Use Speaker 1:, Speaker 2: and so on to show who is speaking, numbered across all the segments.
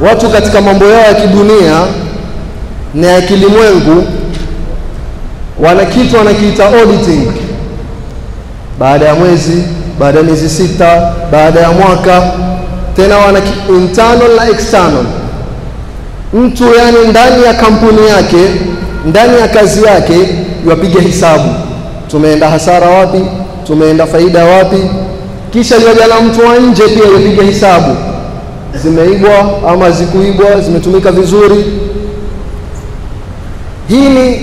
Speaker 1: Watu katika mambo yao ya kidunia na ya kilimwengu wana kitu wanakiita auditing. Baada ya mwezi, baada ya miezi 6, baada ya mwaka, tena wana internal na external. Mtu yani ndani ya kampuni yake, ndani ya kazi yake yapiga hisabu. Tumeenda hasara wapi? Tumeenda faida wapi? Kisha yuaja na mtu wa nje pia yapiga hisabu. Zimeibwa ama zikuibwa, zimetumika vizuri. Hii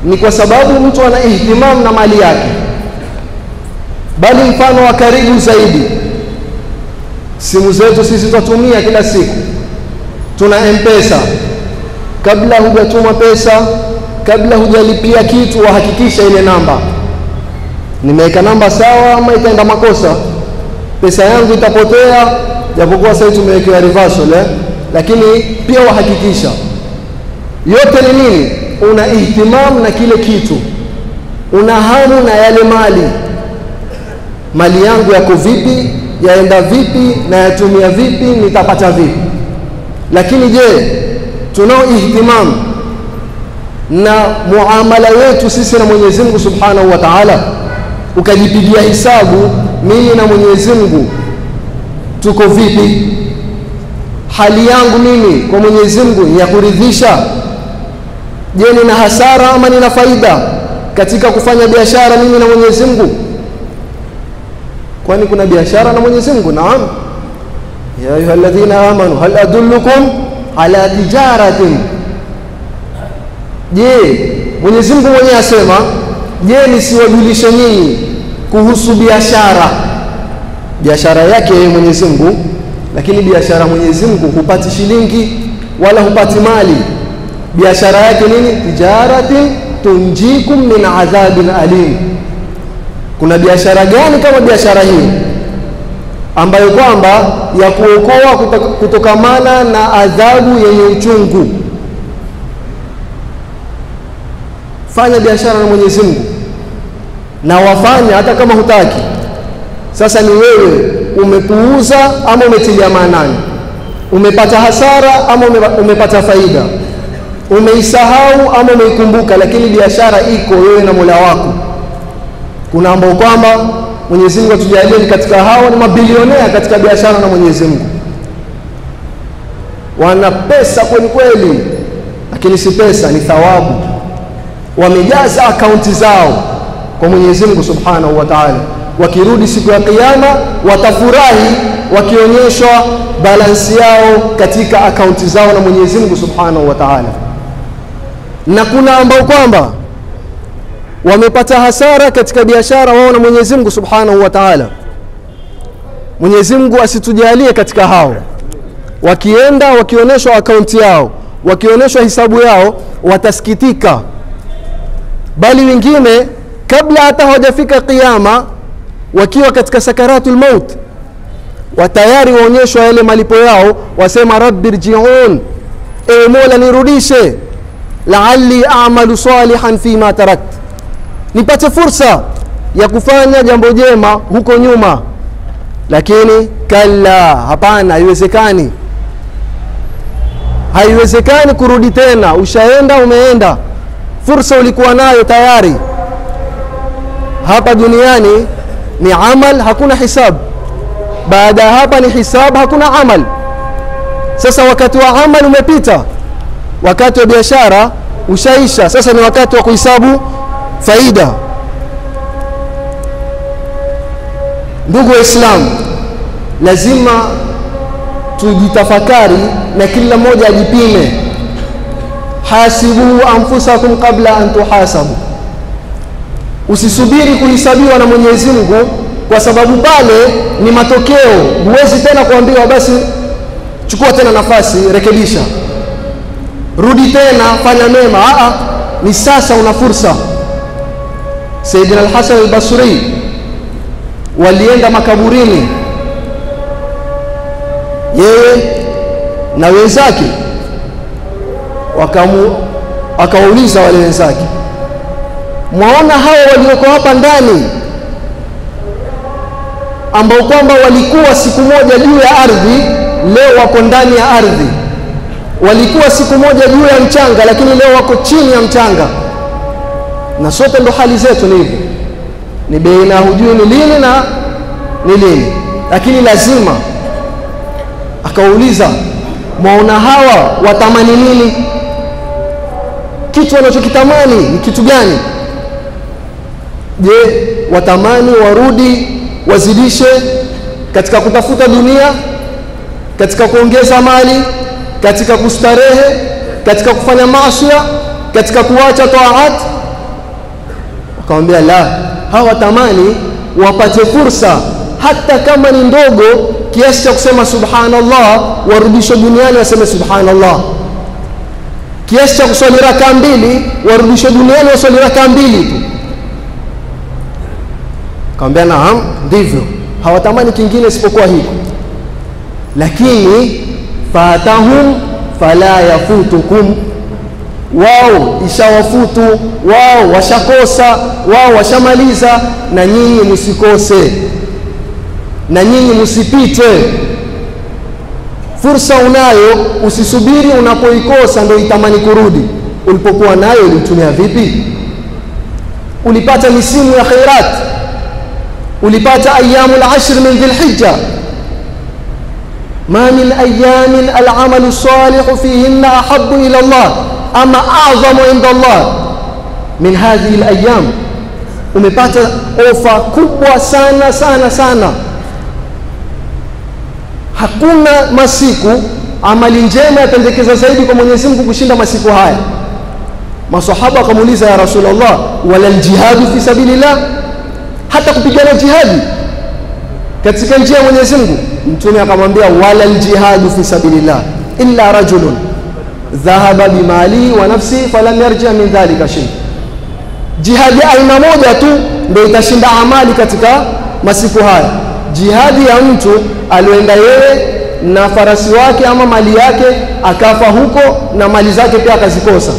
Speaker 1: ni kwa sababu mtu ana ihtimam na mali yake. Bali mfano wa karibu zaidi, simu zetu sisi tutumia kila siku. Tuna M-Pesa. Kabla hujatuma pesa, kabla hujalipia kitu, wahakikisha ile namba. Nimeweka namba sawa ama itaenda makosa? Pesa yangu itapotea, japokuwa sasa tumeweka reversal lakini pia wahakikisha. Yote ni nini? Una ihtimam na kile kitu. Una hamu na yale mali. Mali yangu yako vipi? Yaenda vipi? Na yatumia vipi? Nitapata vipi? Lakini je, tunao ihtimam na muamala wetu sisi na Mwenyezi Mungu Subhanahu wa Ta'ala? Ukajipigia hisabu, mimi na Mwenyezi Mungu tuko vipi? Hali yangu mimi kwa Mwenyezi Mungu ya kuridhisha? Je, nina hasara ama nina faida katika kufanya biashara mimi na Mwenyezi Mungu? Kwani kuna biashara na Mwenyezi Mungu? Naam. Ya ayyuhalladhina amanu hal adullukum ala tijaratin. Je, Mwenyezi Mungu mwenyewe asema, je, nisiwajulishe nyinyi kuhusu biashara? Biashara yake yeye Mwenyezi Mungu, lakini biashara Mwenyezi Mungu hupati shilingi wala hupati mali. Biashara yake nini? Tijaratin tunjikum min adhabin alim. Kuna biashara gani kama biashara hii ambayo kwamba ya kuokoa kutokamana na adhabu yenye uchungu? Fanya biashara na Mwenyezi Mungu na wafanya hata kama hutaki. Sasa ni wewe umepuuza ama umetilia maanani? Umepata hasara ama umepata faida? Umeisahau ama umeikumbuka? Lakini biashara iko wewe na Mola wako. Kuna ambao kwamba Mwenyezi Mungu atujalie katika hao ni mabilionea katika biashara na Mwenyezi Mungu. Wana pesa kweli kweli, lakini si pesa, ni thawabu. Wamejaza akaunti zao kwa Mwenyezi Mungu Subhanahu wa Ta'ala. Wakirudi siku ya kiyama watafurahi wakionyeshwa balansi yao katika akaunti zao na Mwenyezi Mungu Subhanahu wa Ta'ala. Na kuna ambao kwamba wamepata hasara katika biashara wao na Mwenyezi Mungu Subhanahu wa Ta'ala. Mwenyezi Mungu asitujalie katika hao. Wakienda wakionyeshwa akaunti yao, wakionyeshwa hisabu yao, watasikitika. Bali wengine kabla hata hawajafika kiyama, wakiwa katika sakaratul maut, watayari waonyeshwa yale malipo yao, wasema rabbirji'un, ewe Mola nirudishe, la'alli a'malu salihan fima tarakt, nipate fursa ya kufanya jambo jema huko nyuma. Lakini kalla, hapana, haiwezekani. Haiwezekani kurudi tena. Ushaenda, umeenda, fursa ulikuwa nayo tayari. Hapa duniani ni amal, hakuna hisab. Baada hapa ni hisab, hakuna amal. Sasa wakati wa amal umepita, wakati wa biashara ushaisha. Sasa ni wakati wa kuhesabu faida. Ndugu wa Islam, lazima tujitafakari na kila mmoja ajipime. Hasibu anfusakum qabla an tuhasabu. Usisubiri kuhesabiwa na Mwenyezi Mungu, kwa sababu pale ni matokeo. Huwezi tena kuambiwa basi chukua tena nafasi, rekebisha, rudi tena, fanya mema. Ni sasa una fursa. Sayyidina al-Hasan al-Basri walienda makaburini, yeye na wenzake, wakauliza wale wenzake, mwaona hao walioko hapa ndani ambao kwamba walikuwa siku moja juu ya ardhi, leo wako ndani ya ardhi. Walikuwa siku moja juu ya mchanga, lakini leo wako chini ya mchanga. Na sote ndo hali zetu ni hivyo, ni baina hujui ni lini na ni lini. Lakini lazima akauliza, mwaona hawa watamani nini? Kitu wanachokitamani ni kitu gani? Je, watamani warudi wazidishe katika kutafuta dunia, katika kuongeza mali, katika kustarehe, katika kufanya maasi, katika kuacha taat? Akamwambia la, hawa tamani wapate fursa hata kama ni ndogo kiasi cha kusema subhanallah, warudishwe duniani waseme subhanallah. Kiasi cha kuswali raka mbili, warudishwe duniani waswali raka mbili tu. Akamwambia naam, ndivyo, hawatamani kingine isipokuwa hiko. Lakini fatahum fala yafutukum, wao ishawafutu, wao washakosa, wao washamaliza, na nyinyi msikose, na nyinyi msipite. Fursa unayo, usisubiri unapoikosa ndio itamani kurudi. Ulipokuwa nayo ulitumia vipi? Ulipata misimu ya khairat, ulipata ayyamul ashr min dhilhijja, ma min ayamin al'amalu salihu fihinna ahabbu ila Allah ama a'zamu inda Allah min hadhihi al-ayyam. Umepata ofa kubwa sana sana sana. Hakuna masiku amali njema yapendekeza zaidi kwa Mwenyezi Mungu kushinda masiku haya. Masahaba wakamuuliza, ya Rasulullah, wala al-jihadu fi sabilillah, hata kupigana jihadi katika njia ya Mwenyezi Mungu? Mtume akamwambia, wala al-jihadu fi sabilillah illa rajulun dhahaba bimali wa nafsi falam yarji min dhalika shay. Jihadi aina moja tu ndio itashinda amali katika masiku haya. Jihadi ya mtu alioenda yeye na farasi wake ama mali yake, akafa huko na mali zake pia akazikosa.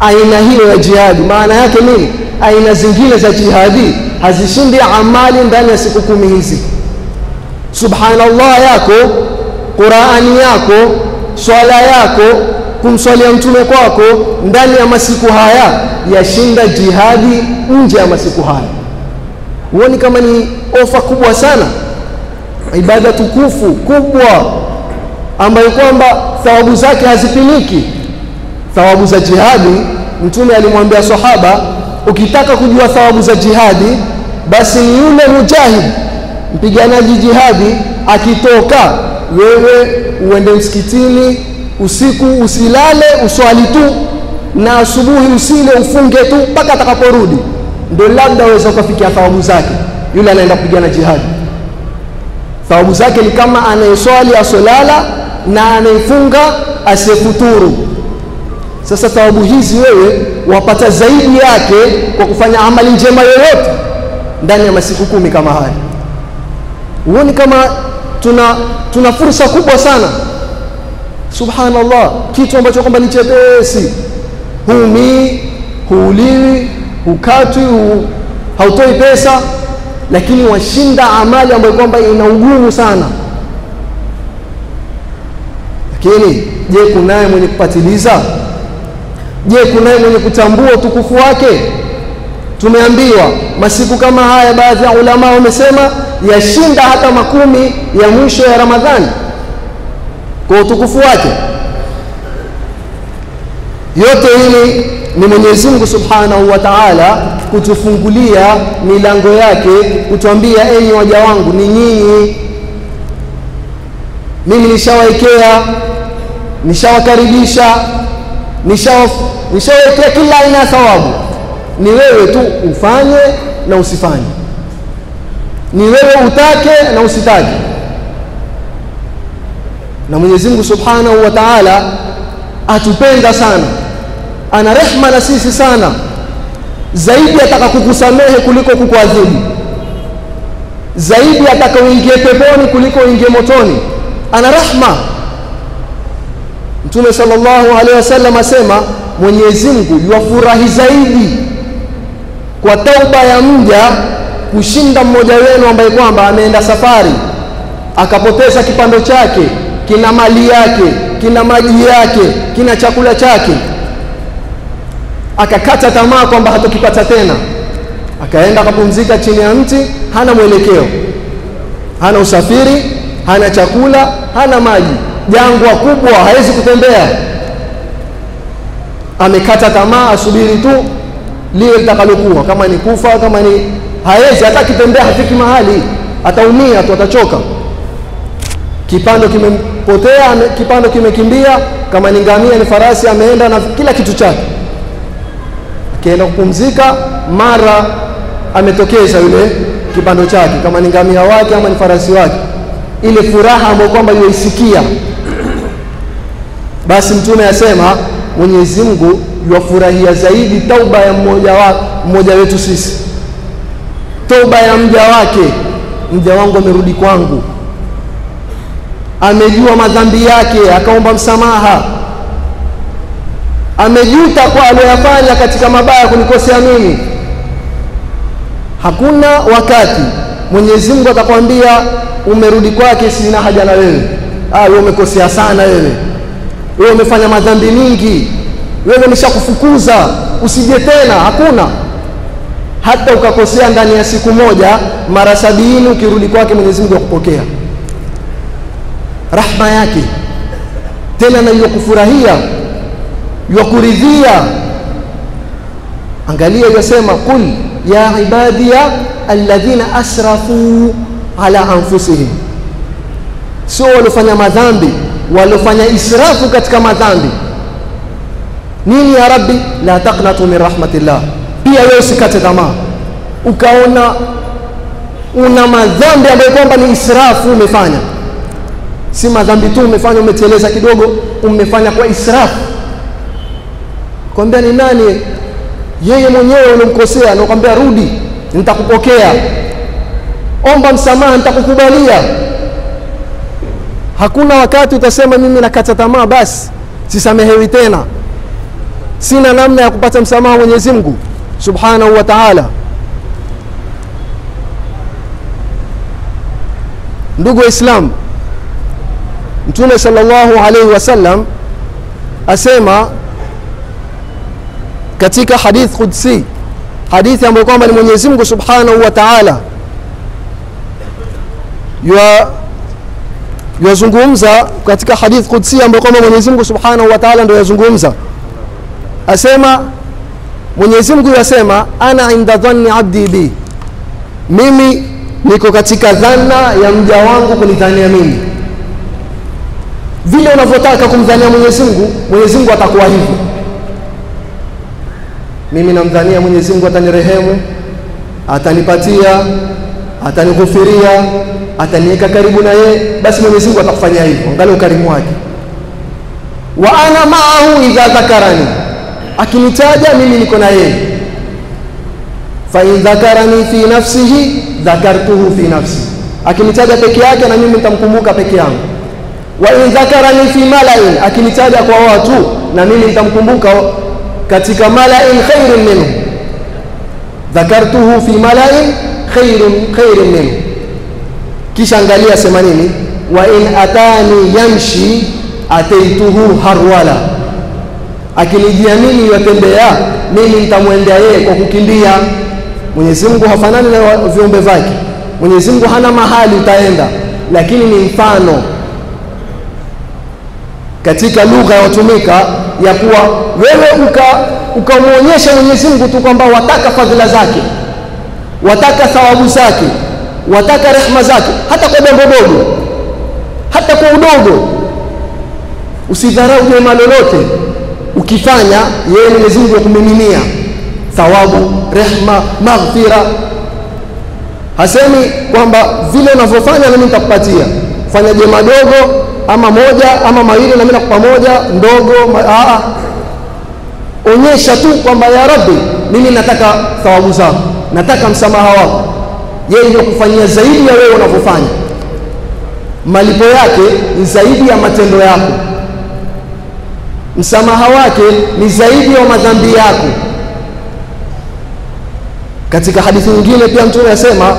Speaker 1: Aina hiyo ya jihadi maana yake nini? Aina zingine za jihadi hazishindi amali ndani ya siku 10 hizi. Subhanallah yako, Qur'ani yako, swala yako, kumswalia mtume kwako ndani ya masiku haya yashinda jihadi nje ya masiku haya. Huoni kama ni ofa kubwa sana? Ibada tukufu kubwa ambayo kwamba thawabu zake hazipimiki. Thawabu za jihadi, mtume alimwambia sahaba, ukitaka kujua thawabu za jihadi, basi ni yule mujahid, mpiganaji jihadi, akitoka wewe uende msikitini usiku, usilale, uswali tu, na asubuhi usile, ufunge tu mpaka atakaporudi, ndio labda uweza kufikia thawabu zake. Yule anaenda kupigana jihadi, thawabu zake ni kama anayeswali asolala na anayefunga asiyefuturu. Sasa thawabu hizi wewe wapata zaidi yake kwa kufanya amali njema yoyote ndani ya masiku 10 kama haya. Huoni kama tuna fursa kubwa sana? Subhanallah, kitu ambacho kwamba ni chepesi, huuliwi, hukatwi, hautoi pesa, lakini washinda amali ambayo kwamba ina ugumu sana. Lakini je, kunaye mwenye kupatiliza? Je, kunaye mwenye kutambua utukufu wake? Tumeambiwa masiku kama haya, baadhi ya ulama wamesema yashinda hata 10 ya mwisho ya Ramadhani kwa utukufu wake. Yote hili ni Mwenyezi Mungu Subhanahu wa Ta'ala kutufungulia milango yake, kutuambia, enyi waja wangu, ni nyinyi mimi nishawaekea, nishawakaribisha, nishawekea kila aina ya thawabu. Ni wewe tu ufanye na usifanye, ni wewe utake na usitake. Na Mwenyezi Mungu Subhanahu wa Ta'ala atupenda sana, ana rehema na sisi sana, zaidi ataka kukusamehe kuliko kukuadhibu, zaidi ataka uingie peponi kuliko uingie motoni. Ana rehema. Mtume sallallahu alaihi wasallam asema, Mwenyezi Mungu yuafurahi zaidi kwa tauba ya mja kushinda mmoja wenu ambaye kwamba ameenda safari akapoteza kipando chake, kina mali yake, kina maji yake, kina chakula chake, akakata tamaa kwamba hatokipata tena, akaenda akapumzika chini ya mti, hana mwelekeo, hana usafiri, hana chakula, hana maji, jangwa kubwa, hawezi kutembea, amekata tamaa, asubiri tu liwe litakalokuwa, kama ni kufa, kama ni hawezi hata kitembea, hafiki mahali, ataumia tu, atachoka. Kipando kimepotea, kipando kimekimbia, kama ni ngamia ni farasi, ameenda na kila kitu chake, akienda kupumzika mara ametokeza yule kipando chake, kama ni ngamia wake ama ni farasi wake, ile furaha ambayo kwamba yuisikia. Basi Mtume asema Mwenyezi Mungu yuafurahia zaidi tauba ya mmoja wetu sisi, tauba ya mja wake. Mja wangu amerudi kwangu, amejua madhambi yake, akaomba msamaha, amejuta kwa aliyofanya katika mabaya kunikosea mimi. Hakuna wakati Mwenyezi Mungu atakwambia umerudi kwake, sina haja na wewe, wewe umekosea sana, wewe umefanya madhambi mingi, wewe nimeshakufukuza, usije tena. Hakuna. Hata ukakosea ndani ya siku moja mara 70, ukirudi kwake Mwenyezi Mungu akupokea rahma yake, tena na yokufurahia, yokuridhia. Angalia yasema qul ya ibadiya alladhina asrafu ala anfusihim, sio walofanya madhambi, walofanya israfu katika madhambi. Nini ya Rabbi? La taqnatu min rahmatillah. Pia wewe usikate tamaa ukaona una madhambi ambayo kwamba ni israfu umefanya. Si madhambi tu umefanya, umeteleza kidogo, umefanya kwa israfu. Kwambia ni nani? Yeye mwenyewe unamkosea, anakuambia rudi, nitakupokea, omba msamaha, nitakukubalia. Hakuna wakati utasema mimi nakata tamaa, basi sisamehewi tena, sina namna ya kupata msamaha Mwenyezi Mungu Subhanahu wa Ta'ala. Ndugu wa Islam, Mtume sallallahu alaihi wasallam asema katika hadith qudsi, hadithi ambayo kwamba ni Mwenyezi Mungu Subhanahu wa Ta'ala yazungumza katika hadith qudsi ambayo kwamba Mwenyezi Mungu Subhanahu wa Ta'ala ndio yazungumza. Asema Mwenyezi Mungu yasema, ana inda dhanni abdi bi, mimi niko katika dhana ya mja wangu kunidhania mimi. Vile unavyotaka kumdhania Mwenyezi Mungu, Mwenyezi Mungu atakuwa hivyo. Mimi namdhania Mwenyezi Mungu atanirehemu, atanipatia, atanighufiria, ataniweka karibu na yeye, basi Mwenyezi Mungu atakufanyia hivyo. Angalia ukarimu wake. Wa ana ma'ahu idha dhakarani, akinitaja mimi niko na yeye. Fa in dhakarani fi nafsihi dhakartuhu fi nafsi, akinitaja peke yake na mimi nitamkumbuka peke yangu. Wa in dhakarani fi mala'in, akinitaja kwa watu na mimi nitamkumbuka katika mala'in khairun minhu, dhakartuhu fi mala'in khairun minhu. Kisha angalia sema nini? Wa in atani yamshi ataituhu harwala, akinijia mimi yatembea, mimi nitamwendea yeye kwa kukimbia. Mwenyezi Mungu hafanani na viumbe vyake. Mwenyezi Mungu hana mahali utaenda, lakini ni mfano katika lugha yatumika ya kuwa wewe ukamuonyesha Mwenyezi Mungu tu kwamba wataka fadhila zake, wataka thawabu zake, wataka rehema zake, hata kwa jambo dogo, hata kwa udogo. Usidharau jema lolote, ukifanya yeye Mwenyezi Mungu akumiminia thawabu, rehema, maghfira. Hasemi kwamba vile unavyofanya na mimi nitakupatia, fanya jema dogo ama moja ama mawili na mimi nakupa moja ndogo. Onyesha tu kwamba ya Rabbi, mimi nataka thawabu zako, nataka msamaha wako. Yeye ndio kufanyia zaidi ya wewe unavyofanya, malipo yake ni zaidi ya matendo yako. msamaha wake ni zaidi ya madhambi yako. Katika hadithi nyingine pia Mtume asema,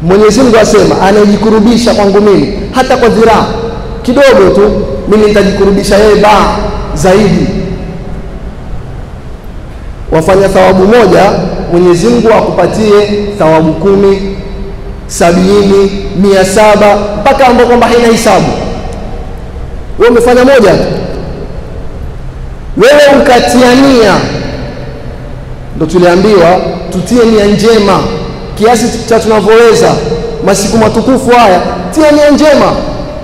Speaker 1: Mwenyezi Mungu asema, anajikurubisha kwangu mimi hata kwa dhiraa kidogo tu, mimi nitajikurubisha yeye zaidi. Wafanya thawabu moja, Mwenyezi Mungu akupatie thawabu 10, 70, 700 mpaka ambapo kwamba haina hisabu. Wewe umefanya moja, wewe ukatia nia. Ndio tuliambiwa tutie nia njema kiasi cha tunavyoweza. Masiku matukufu haya, tia nia njema.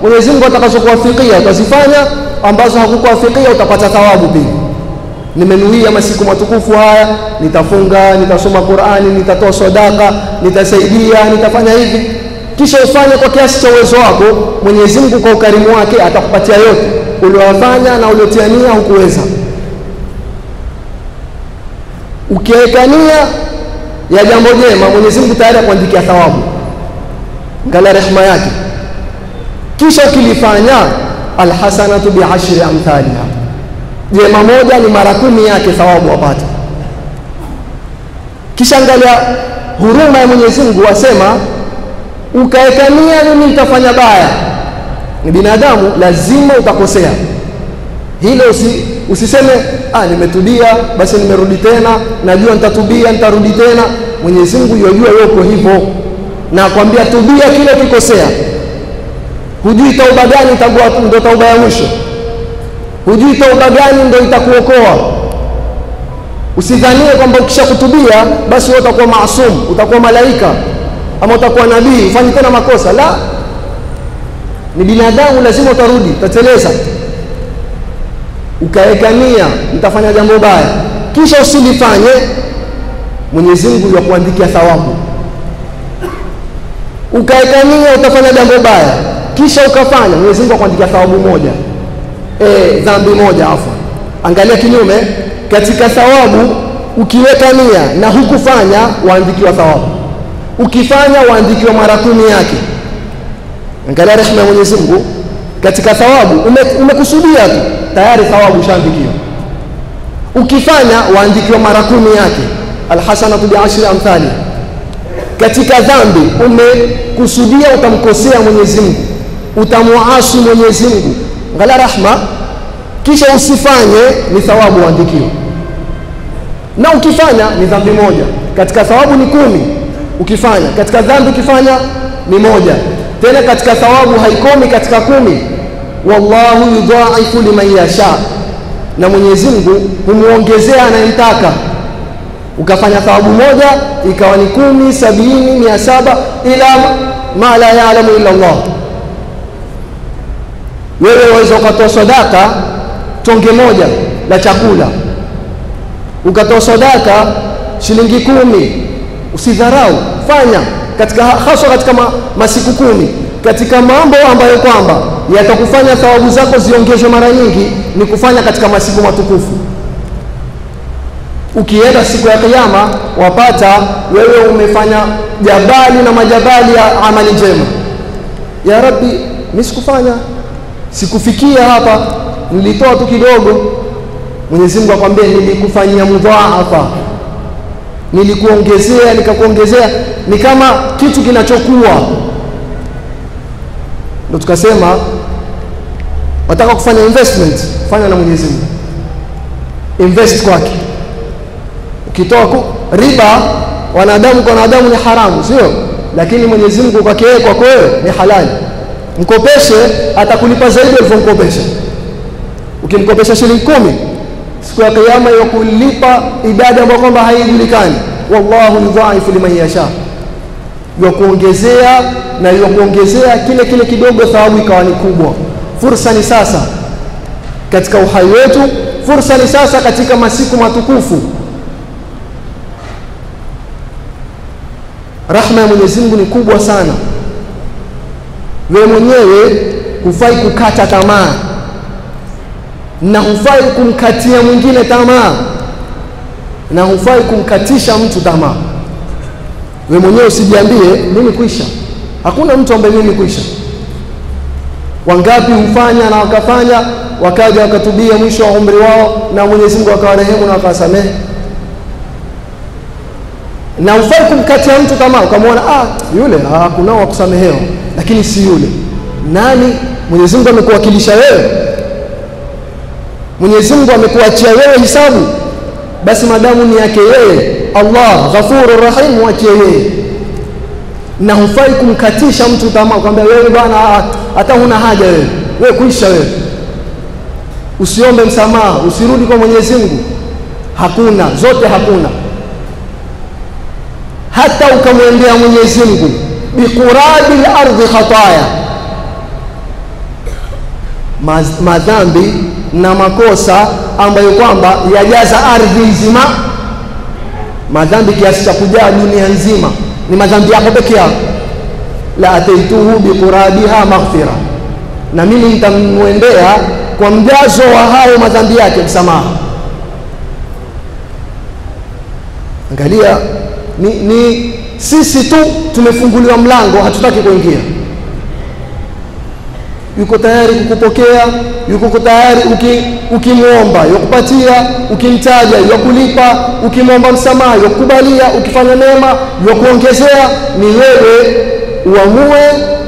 Speaker 1: Mwenyezi Mungu atakazokuwafikia utazifanya, ambazo hakukuwafikia utapata thawabu pia. Nimenuia masiku matukufu haya, nitafunga, nitasoma Qur'ani, nitatoa sadaka, nitasaidia, nitafanya hivi. Kisha ufanye kwa kiasi cha uwezo wako. Mwenyezi Mungu kwa ukarimu wake atakupatia yote uliyofanya na uliotia nia hukuweza. Ukiweka nia ya jambo jema, Mwenyezi Mungu tayari akuandikia thawabu. Ngala rehema yake. Kisha ukilifanya, alhasanatu bi'ashri amthaliha. Jema moja ni mara 10 yake thawabu wapata. Kisha angalia huruma ya Mwenyezi Mungu, wasema ukaweka nia mimi nitafanya baya. Ni binadamu, lazima utakosea. Hilo usiseme nimetubia basi nimerudi tena, najua nitatubia nitarudi tena. Mwenyezi Mungu yajua yuko hivyo, na akwambia tubia kile ukikosea. Hujui tauba gani itakuwa ndio tauba ya mwisho. Hujui tauba gani ndio itakuokoa. Usidhanie kwamba ukishakutubia basi wewe utakuwa maasum, utakuwa malaika ama utakuwa nabii, ufanye tena makosa. La, ni binadamu, lazima utarudi, utateleza. Ukaweka nia nitafanya jambo baya, kisha usilifanye, Mwenyezi Mungu yakuandikia thawabu. Ukaweka nia utafanya jambo baya, kisha ukafanya, Mwenyezi Mungu akuandikia thawabu moja, dhambi moja afa. Angalia kinyume, katika thawabu ukiweka nia na hukufanya waandikiwa thawabu, ukifanya waandikiwa mara 10 yake. Angalia rehema ya Mwenyezi Mungu. Katika thawabu umekusudia tu, tayari thawabu ushaandikiwa. Ukifanya waandikiwa mara 10 yake, alhasanatu bi'ashri amthali. Katika dhambi umekusudia utamkosea Mwenyezi Mungu, utamuasi Mwenyezi Mungu, ngala rahma, kisha usifanye, ni thawabu waandikiwa. Na ukifanya ni dhambi moja, katika thawabu ni 10 ukifanya, katika dhambi ukifanya ni moja. Tena katika thawabu haikomi katika 10. Wallahu yudha'ifu liman yasha, na Mwenyezi Mungu humuongezea anayemtaka. Ukafanya thawabu moja ikawa ni 10, 70, 700 ila ma la ya'lamu illa Allah. Wewe waweza ukatoa sadaka tonge moja la chakula, ukatoa sadaka shilingi 10, usidharau, fanya katika hasa katika masiku 10. Katika mambo ambayo kwamba yatakufanya thawabu zako ziongezwe mara nyingi ni kufanya katika masiku matukufu. Ukienda siku ya Kiyama wapata wewe umefanya jabali na majabali ya amali njema. Ya Rabbi, mimi sikufanya, sikufikia hapa, nilitoa tu kidogo. Mwenyezi Mungu akwambia nilikufanyia mudhaafa, nilikuongezea, nikakuongezea, ni kama kitu kinachokuwa. Ndio tukasema wataka kufanya investment, fanya na Mwenyezi Mungu, invest kwake. Ukitoa riba, wanadamu kwa wanadamu ni haramu, sio? Lakini Mwenyezi Mungu kwake yeye, kwako wewe ni halali. Mkopeshe, atakulipa zaidi ulivyomkopesha. Ukimkopesha shilingi 10, siku ya Kiyama yakulipa idadi ambayo kwamba haijulikani. Wallahu yudha'ifu liman yasha, yakuongezea na yakuongezea kile kidogo, thawabu ikawa ni kubwa. Fursa ni sasa katika uhai wetu, fursa ni sasa katika masiku matukufu. Rahma ya Mwenyezi Mungu ni kubwa sana. Wewe mwenyewe hufai kukata tamaa, na hufai kumkatia mwingine tamaa, na hufai kumkatisha mtu tamaa. Wewe mwenyewe usijiambie mimi kuisha. Hakuna mtu ambaye mimi kuisha. Wangapi hufanya na wakafanya wakaja wakatubia mwisho wa umri wao na Mwenyezi Mungu akawarehemu na akawasamehe. Na ufai kumkatia mtu tamaa ukamwona yule kunao wa kusamehewa lakini si yule. Nani? Mwenyezi Mungu amekuwakilisha wewe, Mwenyezi Mungu amekuachia wewe hisabu, basi madamu ni yake yeye Allah Ghafurur Rahim, mwachie yeye. Na hufai kumkatisha mtu tamaa ukamwambia wewe bwana hata huna haja wewe kuisha wewe, usiombe msamaha, usirudi kwa Mwenyezi Mungu. Hakuna, zote hakuna. Hata ukamwendea Mwenyezi Mungu biqurabil ardi khataya, madhambi na makosa ambayo kwamba yajaza ardhi nzima, madhambi kiasi cha kujaa dunia nzima, ni madhambi yako peke yako. La ataituhu biqurabiha maghfira, na mimi nitamwendea kwa mjazo wa hayo madhambi yake msamaha. Angalia, ni sisi tu tumefunguliwa mlango, hatutaki kuingia. Yuko tayari kukupokea, yuko tayari ukimwomba yukupatia, ukimtaja yukulipa, ukimwomba msamaha yukubalia, ukifanya mema yukuongezea. Ni wewe uamue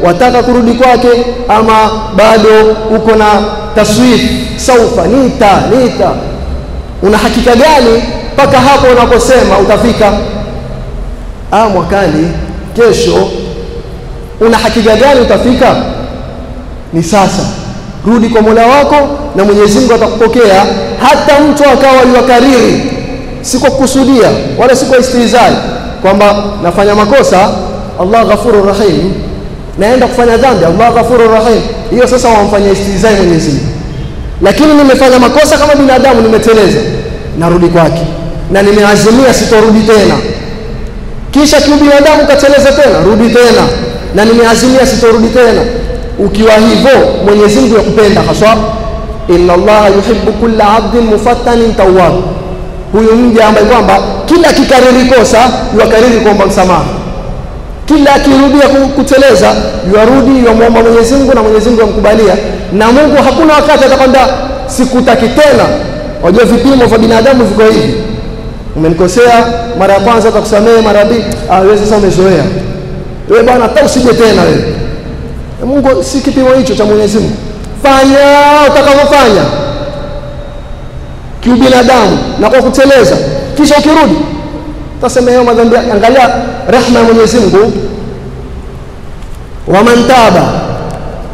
Speaker 1: wataka kurudi kwake ama bado uko na taswif, saufa nita. Una hakika gani mpaka hapo unaposema utafika mwakani, kesho? Una hakika gani utafika? Ni sasa. Rudi kwa Mola wako na Mwenyezi Mungu atakupokea. Hata mtu akawa yukariri, si kwa kukusudia wala si kwa istihzai kwamba nafanya makosa, Allah Ghafurur Rahim, naenda kufanya dhambi, Allah Ghafurur Rahim, hiyo sasa wamfanyia istihzai Mwenyezi Mungu. Lakini nimefanya makosa kama binadamu, nimeteleza, narudi kwake na nimeazimia sitorudi tena. Kisha kibinadamu kateleza tena, rudi tena na nimeazimia sitorudi tena. Ukiwa hivyo Mwenyezi Mungu yakupenda haswa. Inna Allaha yuhibbu kulla 'abdin mufattanin tawwab, huyu mja ambaye kwamba kila kikariri kosa yukariri kuomba msamaha, kila akirudia kuteleza yuarudi yomwomba Mwenyezi Mungu na Mwenyezi Mungu yamkubalia. Na Mungu hakuna wakati atakwambia sikutaki tena. Wajua vipimo vya binadamu viko hivi, umenikosea mara ya kwanza atakusamehe, mara ya pili wewe sasa umezoea, wewe bwana hata usije tena wewe. Mungu si kipimo hicho cha Mwenyezi Mungu. Fanya utakavyofanya kiubinadamu na kwa kuteleza, kisha ukirudi utasamehewa madhambi. Angalia rehema ya Mwenyezi Mungu, wa man taba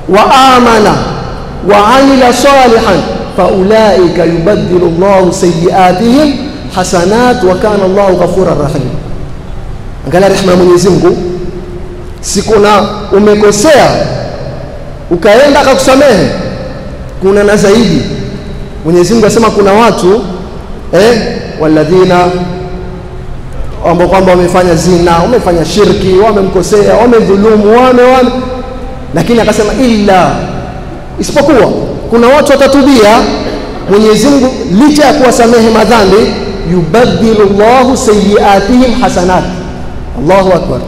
Speaker 1: wa amana wa amila salihan faulaika yubaddilu Allahu sayyi'atihim hasanat wa kana Allahu Ghafurur Rahim. Angalia rehema ya Mwenyezi Mungu. Siku na umekosea ukaenda akakusamehe, kuna na zaidi. Mwenyezi Mungu asema kuna watu walladhina ambao kwamba wamefanya zina, wamefanya shirki, wamemkosea, wamedhulumu, lakini akasema isipokuwa kuna watu watatubia, Mwenyezi Mungu licha ya kuwasamehe madhambi, yubaddilu Allahu sayyi'atihim hasanat. Allahu akbar.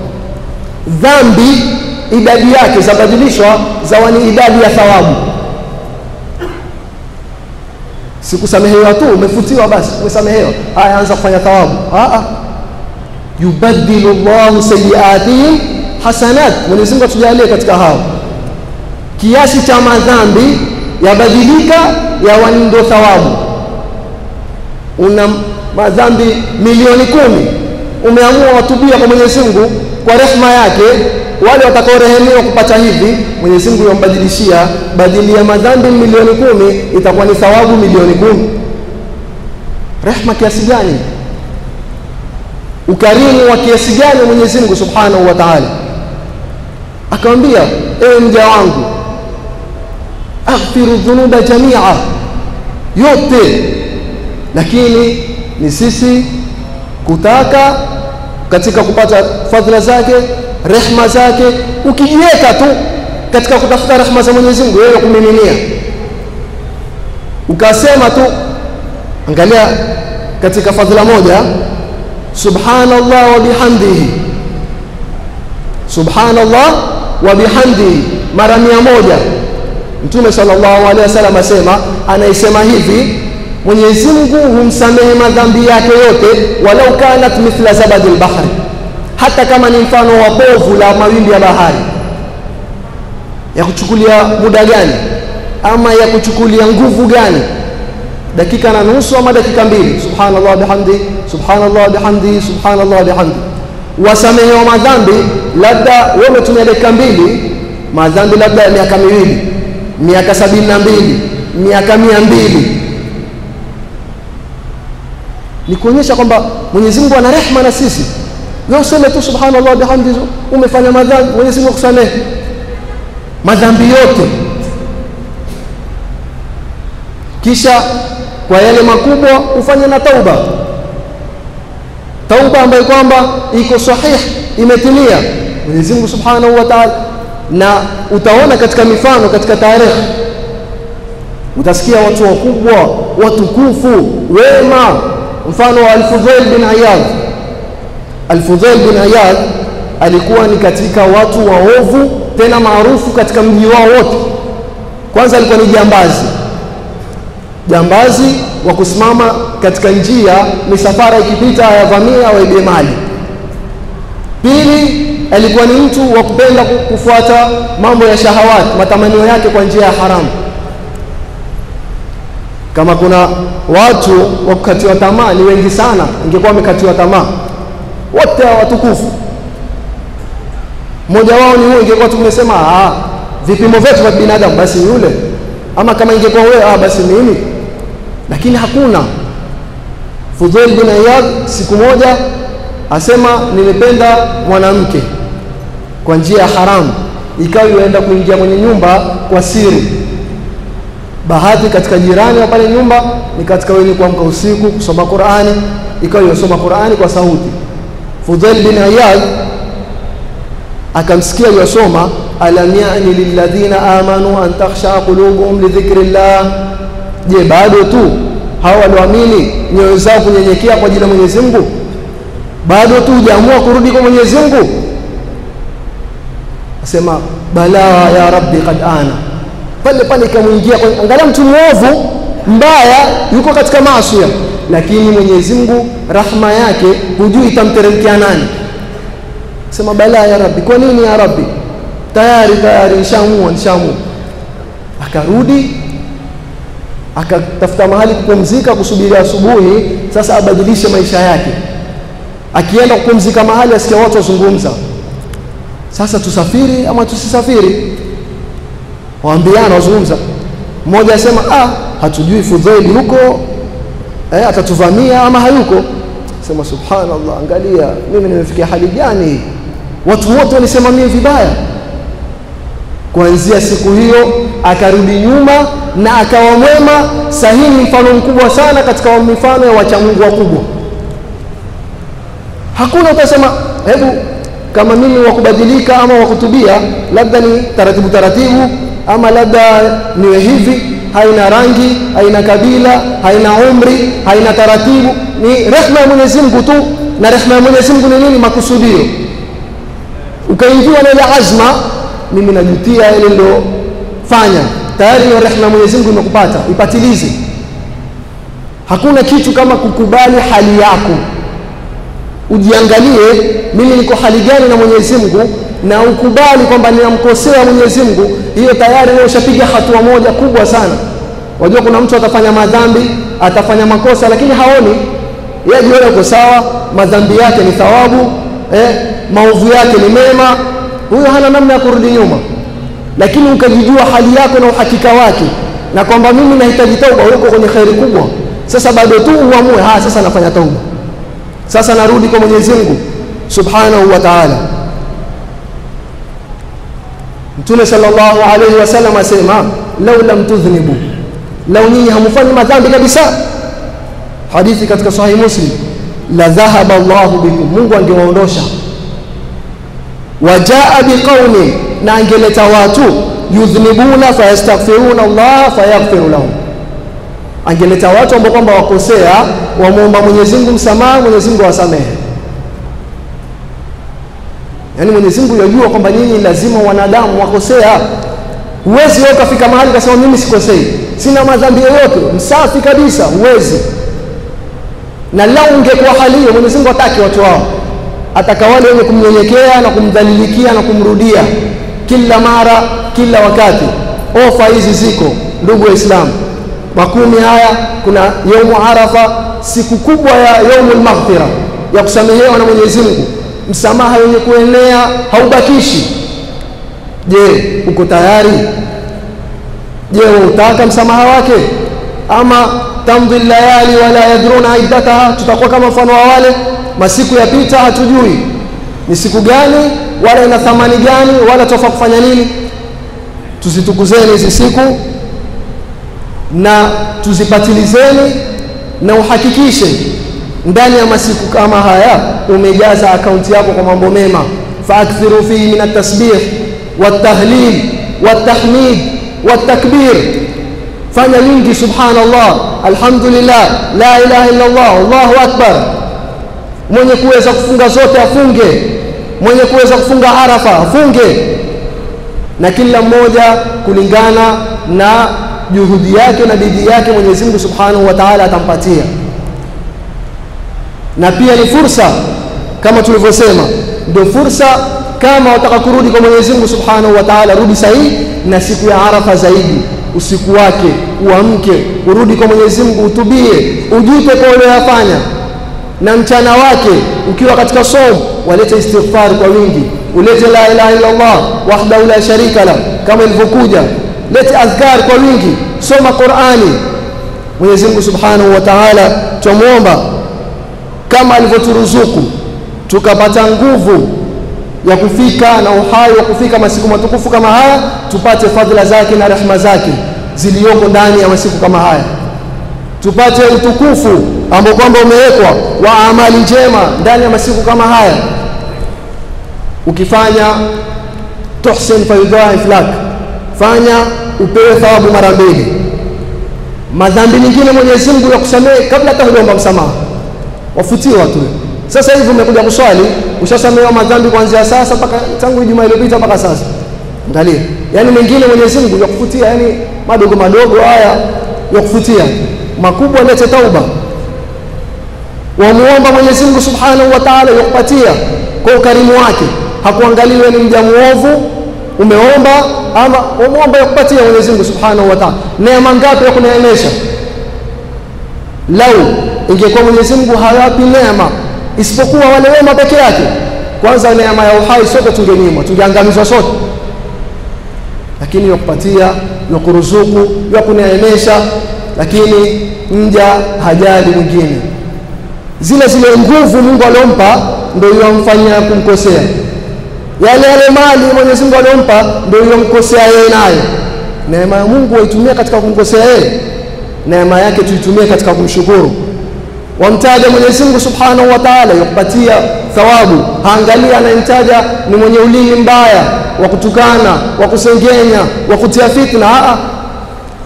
Speaker 1: Dhambi idadi yake zabadilishwa zawani idadi ya thawabu. Sikusamehewa tu umefutiwa basi umesamehewa, anza kufanya thawabu. Yubaddilu Allahu sayyi'atihim hasanat. Mwenyezi Mungu atujalie katika hao. Kiasi cha madhambi yabadilika yawa ndo thawabu. Una madhambi milioni 10, umeamua watubia kwa Mwenyezi Mungu kwa rehema yake, wale watakaorehemiwa kupata hivi, Mwenyezi Mungu yambadilishia, badilia madhambi milioni 10 itakuwa ni thawabu milioni 10. Rehema kiasi gani, ukarimu wa kiasi gani Mwenyezi Mungu Subhanahu wa Ta'ala. Akamwambia, ewe mja wangu, aghfiru dhunuba jamia, yote. Lakini ni sisi kutaka katika kupata fadhila zake, rehema zake, ukijiweka tu katika kutafuta rehema za Mwenyezi Mungu, wewe kumiminia ukasema tu. Angalia katika fadhila moja, subhanallah wa bihamdihi, subhanallah wa bihamdihi mara 100, Mtume sallallahu alaihi wasallam asema, anaisema hivi, Mwenyezi Mungu humsamehe madhambi yake yote, walau kanat mithla zabadil bahri, hata kama ni mfano wa povu la mawimbi ya bahari. Ya kuchukulia muda gani? Ama ya kuchukulia nguvu gani? Dakika na nusu ama dakika mbili? Subhanallah bihamdi, subhanallah bihamdi, subhanallah bihamdi. Wasamehe wa madhambi, labda wewe umetumia dakika mbili, madhambi labda ya miaka 2, miaka 72, miaka 200. Ni kuonyesha kwamba Mwenyezi Mungu ana rehema na sisi. Wewe useme tu subhanallah bihamdi, umefanya madhambi, Mwenyezi Mungu akusamehe madhambi yote. Kisha kwa yale makubwa ufanye na tauba, tauba ambayo kwamba iko sahihi, imetimia Mwenyezi Mungu Subhanahu wa Ta'ala. Na utaona katika mifano, katika tarehe, utasikia watu wakubwa, watukufu, wema. Mfano wa Al-Fudhail bin Iyad. Al-Fudhail bin Iyad alikuwa ni katika watu waovu, tena maarufu katika mji wao wote. Kwanza alikuwa ni jambazi wa kusimama katika njia, misafara ikipita ayavamia au ibe mali. Pili, alikuwa ni mtu wa kupenda kufuata mambo ya shahawati, matamanio yake kwa njia ya haramu. Kama kuna watu wa kukatiwa tamaa ni wengi sana, ingekuwa wamekatiwa tamaa wote watukufu. Mmoja wao ni huyo, ingekuwa tumesema vipimo vyetu vya binadamu basi yule, ama kama ingekuwa wewe basi mimi. Lakini hakuna. Fudhail bin Iyad siku moja asema, nimependa mwanamke kwa njia ya haramu, ikawa yuenda kuingia kwenye nyumba kwa siri. Bahati katika jirani wa pale nyumba ni katika wenye kuamka usiku kusoma Qur'ani, ikawa yosoma Qur'ani kwa sauti. Fudhail bin Iyad akamsikia yosoma, alam ya'ni lilladhina amanu an takhsha qulubuhum li dhikrillah. Je, bado tu hawa walioamini nyoyo zao kunyenyekea kwa ajili ya Mwenyezi Mungu? Bado tu hujaamua kurudi kwa Mwenyezi Mungu? Asema, bala ya rabbi qad ana. Pale kamuingia, angalia mtu mwovu mbaya yuko katika maasi, lakini Mwenyezi Mungu rahma yake hujui itamteremkia nani. Sema, bala ya rabbi. Kwa nini ya rabbi? Tayari nishaamua. Akarudi akatafuta mahali kupumzika, kusubiria asubuhi sasa abadilishe maisha yake. Akienda kupumzika mahali, asikia watu wazungumza, sasa tusafiri ama tusisafiri? Waambiana, wazungumza. Mmoja asema, hatujui Fudhail yuko atatuvamia ama hayuko. Sema, subhanallah, angalia mimi nimefikia hali gani, watu wote walisema mimi vibaya. Kuanzia siku hiyo akarudi nyuma na akawa mwema. Sahihi, mfano mkubwa sana katika mifano ya wacha Mungu wakubwa. Hakuna utasema hebu kama mimi wakubadilika ama wakutubia, labda ni taratibu ama labda niwe hivi. Haina rangi, haina kabila, haina umri, haina taratibu. Ni rehema ya Mwenyezi Mungu tu. Na rehema ya Mwenyezi Mungu ni nini? Makusudio. Ukaingia na ile azma, mimi najutia ile ndio fanya, tayari ni rehema ya Mwenyezi Mungu imekupata, ipatilize. Hakuna kitu kama kukubali hali yako. Ujiangalie, mimi niko hali gani na Mwenyezi Mungu, na ukubali kwamba ninamkosea Mwenyezi Mungu. Hiyo tayari wewe ushapiga hatua moja kubwa sana. Wajua kuna mtu atafanya madhambi, atafanya makosa, lakini haoni. Yeye jiona uko sawa, madhambi yake ni thawabu, maovu yake ni mema. Huyo hana namna ya kurudi nyuma. Lakini ukajijua hali yako na uhakika wake, na kwamba mimi nahitaji tauba, uko kwenye khairi kubwa. Sasa bado tu uamue, sasa nafanya tauba, sasa narudi kwa Mwenyezi Mungu Subhanahu wa Ta'ala. Mtume sallallahu alayhi wasallam asema, law lam tudhnibu, law nyinyi hamfanyi madhambi kabisa, hadithi katika Sahih Muslim, la dhahaba Allahu bikum, Mungu angewaondosha. Wajaa biqaumin, na angeleta watu, yudhnibuna fayastaghfiruna Allah fayaghfiru lahum, angeleta watu ambao kwamba wakosea, wamuomba Mwenyezi Mungu msamaha, Mwenyezi Mungu awasamehe. Yani Mwenyezi Mungu yajua kwamba nyinyi lazima wanadamu wakosea, Huwezi wewe kufika mahali kasema mimi sikosei, sina madhambi yoyote, msafi kabisa, huwezi. Na lao ungekuwa hali hiyo, Mwenyezi Mungu hataki watu wao. Ataka wale wenye kumnyenyekea na kumdhalilikia na kumrudia kila mara, kila wakati. Ofa hizi ziko, ndugu wa Islam. Makumi haya, kuna yaumu Arafa, siku kubwa ya yaumul maghfira, ya kusamehewa na Mwenyezi Mungu, msamaha wenye kuenea haubakishi. Je, uko tayari? Je, unataka msamaha wake? Ama tamdhi layali wala yadruna iddataha, tutakuwa kama mfano wa wale masiku yapita hatujui ni siku gani wala ina thamani gani wala tofauti kufanya nini. Tuzitukuzeni hizi siku na tuzipatilizeni, na uhakikishe ndani ya masiku kama haya umejaza akaunti yako kwa mambo mema. Faakthiru fihi min at-tasbih wat-tahlil wat-tahmid wat-takbir. Fanya nyingi, subhanallah, alhamdulillah, la ilaha illa Allah, Allahu akbar. Mwenye kuweza kufunga zote afunge, mwenye kuweza kufunga Arafa afunge, na kila mmoja kulingana na juhudi yake na bidii yake Mwenyezi Mungu Subhanahu wa Ta'ala atampatia. Na pia ni fursa, kama tulivyosema, ndio fursa. Kama wataka kurudi kwa Mwenyezi Mungu Subhanahu wa Ta'ala, rudi sahihi, na siku ya Arafa zaidi, usiku wake uamke, urudi kwa Mwenyezi Mungu, utubie, ujute kwa uliyofanya. Na mchana wake ukiwa katika somo, walete istighfar kwa wingi, ulete la ilaha illa Allah wahdahu la sharika la kama ilivyokuja, lete azkar kwa wingi, soma Qur'ani. Mwenyezi Mungu Subhanahu wa Ta'ala tumuomba kama alivyoturuzuku tukapata nguvu ya kufika na uhai wa kufika masiku matukufu kama haya, tupate fadhila zake na rehema zake zilizoko ndani ya masiku kama haya, tupate utukufu ambao kwamba umewekwa wa amali njema ndani ya masiku kama haya. Ukifanya tuhsin fayudhaif lak, fanya upewe thawabu mara mbili. Madhambi mengine Mwenyezi Mungu yakusamehe kabla hata hujaomba msamaha, wafutiwa tu. Sasa hivi umekuja kuswali, ushasamehewa madhambi kuanzia sasa mpaka tangu Ijumaa iliyopita mpaka sasa. Angalia, yani mengine Mwenyezi Mungu yakufutia, yani madogo madogo haya yakufutia, makubwa lete tauba. Wamuomba Mwenyezi Mungu Subhanahu wa Ta'ala yakupatia kwa ukarimu wake. Hakuangaliwe ni mja muovu umeomba, ama umuomba yakupatia Mwenyezi Mungu Subhanahu wa Ta'ala. Neema ngapi ya kuneemesha? Lau ingekuwa Mwenyezi Mungu hawapi neema isipokuwa wale wema peke yake, kwanza neema ya uhai sote tungenyimwa, tungeangamizwa sote. Lakini yakupatia, yakuruzuku, yakuneemesha, lakini mja hajali mwingine. Zile nguvu Mungu alompa ndio yomfanyia kumkosea. Yale mali Mwenyezi Mungu alompa ndio yomkosea yeye nayo. Neema ya Mungu waitumia katika kumkosea yeye, neema yake tuitumie katika kumshukuru. Wamtaja Mwenyezi Mungu Subhanahu wa Ta'ala yukupatia thawabu. Haangalia anayemtaja ni mwenye ulimi mbaya, wa kutukana, wa kusengenya, wa kutia fitna.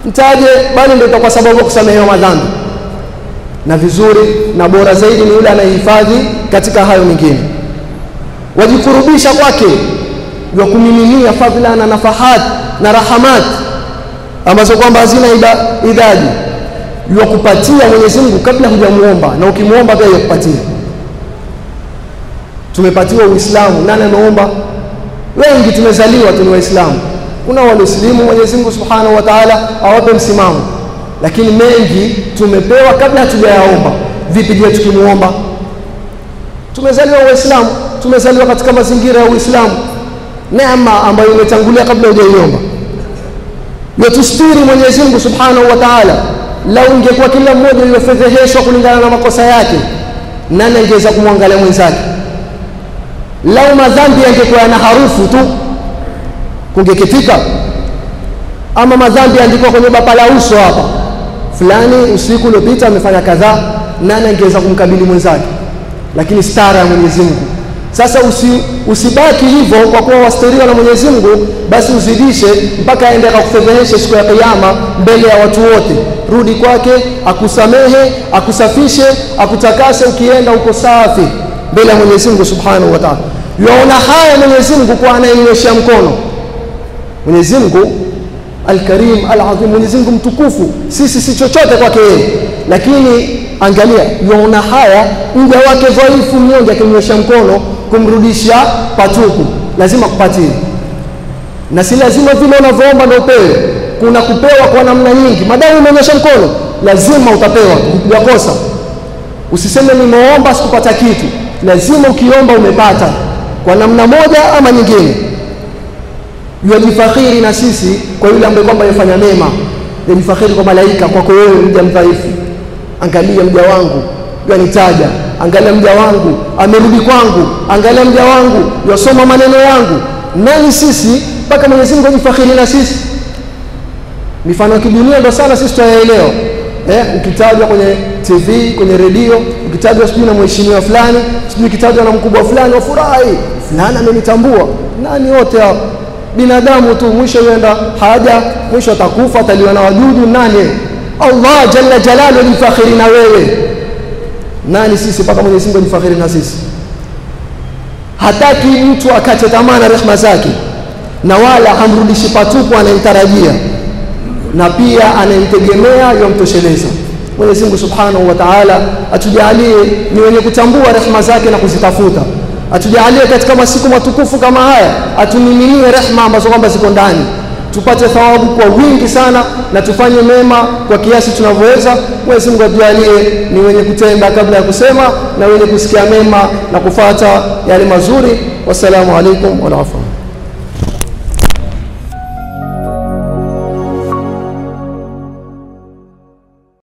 Speaker 1: Mtaje bali ndio kwa sababu ya kusamehewa madhambi. Na vizuri na bora zaidi ni yule anayehifadhi katika hayo mengine. Wajikurubisha kwake, wa kumiminia fadhila na nafahat na rahamat ambazo kwamba hazina idadi. Yukupatia Mwenyezi Mungu kabla hujamuomba, na ukimuomba pia yukupatia. Tumepatiwa Uislamu, nani ameomba? Wengi tumezaliwa tu ni Waislamu. Kuna walioslimu Mwenyezi Mungu Subhanahu wa Ta'ala awape msimamo, lakini mengi tumepewa kabla hatujayaomba. Vipi je tukimuomba? Tumezaliwa Waislamu, tumezaliwa katika mazingira ya Uislamu, neema ambayo imetangulia kabla hujaiomba. Yatustiri Mwenyezi Mungu Subhanahu wa Ta'ala. Lau ingekuwa kila mmoja yufedheheshwa kulingana na makosa yake, nani angeweza kumwangalia mwenzake? Lau madhambi yangekuwa na harufu tu, kungekitika. Ama madhambi andikwa kwenye bapa la uso hapa, fulani usiku uliopita amefanya kadhaa, nani angeweza kumkabili mwenzake? Lakini stara ya Mwenyezi Mungu. Sasa usibaki hivyo kwa kuwa wastiriwa na Mwenyezi Mungu, basi uzidishe mpaka aende akakufedheheshe siku ya Kiyama mbele ya watu wote. Rudi kwake, akusamehe, akusafishe, akutakase, ukienda uko safi mbele ya Mwenyezi Mungu Subhanahu wa Ta'ala. Yaona haya Mwenyezi Mungu kwa anayenyoshia mkono. Mwenyezi Mungu Al-Karim Al-Azim, Mwenyezi Mungu mtukufu, sisi si chochote kwake yeye. Lakini angalia, yuona haya mja wake dhaifu mnyonge akimnyosha mkono kumrudisha patupu, lazima kupatie. Na si lazima vile unavyoomba ndio upewe. Kuna kupewa kwa namna nyingi. Madamu umenyosha mkono, lazima utapewa. Hujakosa. Usiseme nimeomba sikupata kitu. Lazima ukiomba umepata kwa namna moja ama nyingine. Yujifakhiri na sisi kwa yule ambaye kwamba yafanya mema. Yujifakhiri kwa malaika, kwako wewe mja mdhaifu. Angalia mja wangu yanitaja, angalia mja wangu amerudi kwangu, angalia mja wangu yasoma maneno yangu. Nani sisi mpaka Mwenyezi Mungu ajifakhiri na sisi? Mifano ya kidunia ndio sana sisi tunaelewa. Ukitajwa kwenye TV, kwenye redio, ukitajwa sijui na mheshimiwa fulani, sijui ukitajwa na mkubwa fulani, wafurahi, fulani amenitambua. Nani wote hao? Binadamu tu, mwisho yenda haja, mwisho atakufa, ataliwa na wadudu. Nani? Allah jalla jalaluhu ajifakhiri na wewe. Nani sisi mpaka Mwenyezi Mungu ajifakhiri na sisi? Hataki mtu akate tamaa na rehema zake, na wala hamrudishi patupu anayemtarajia, na pia anayemtegemea yomtosheleza. Mwenyezi Mungu Subhanahu wa Ta'ala atujalie ni wenye kutambua rehema zake na kuzitafuta. Atujalie katika masiku matukufu kama haya atumiminie rehema ambazo kwamba ziko ndani, tupate thawabu kwa wingi sana na tufanye mema kwa kiasi tunavyoweza. Mwenyezi Mungu atujalie ni wenye kutenda kabla ya kusema na wenye kusikia mema na kufuata yale mazuri. Wassalamu alaikum wa rahmatullahi.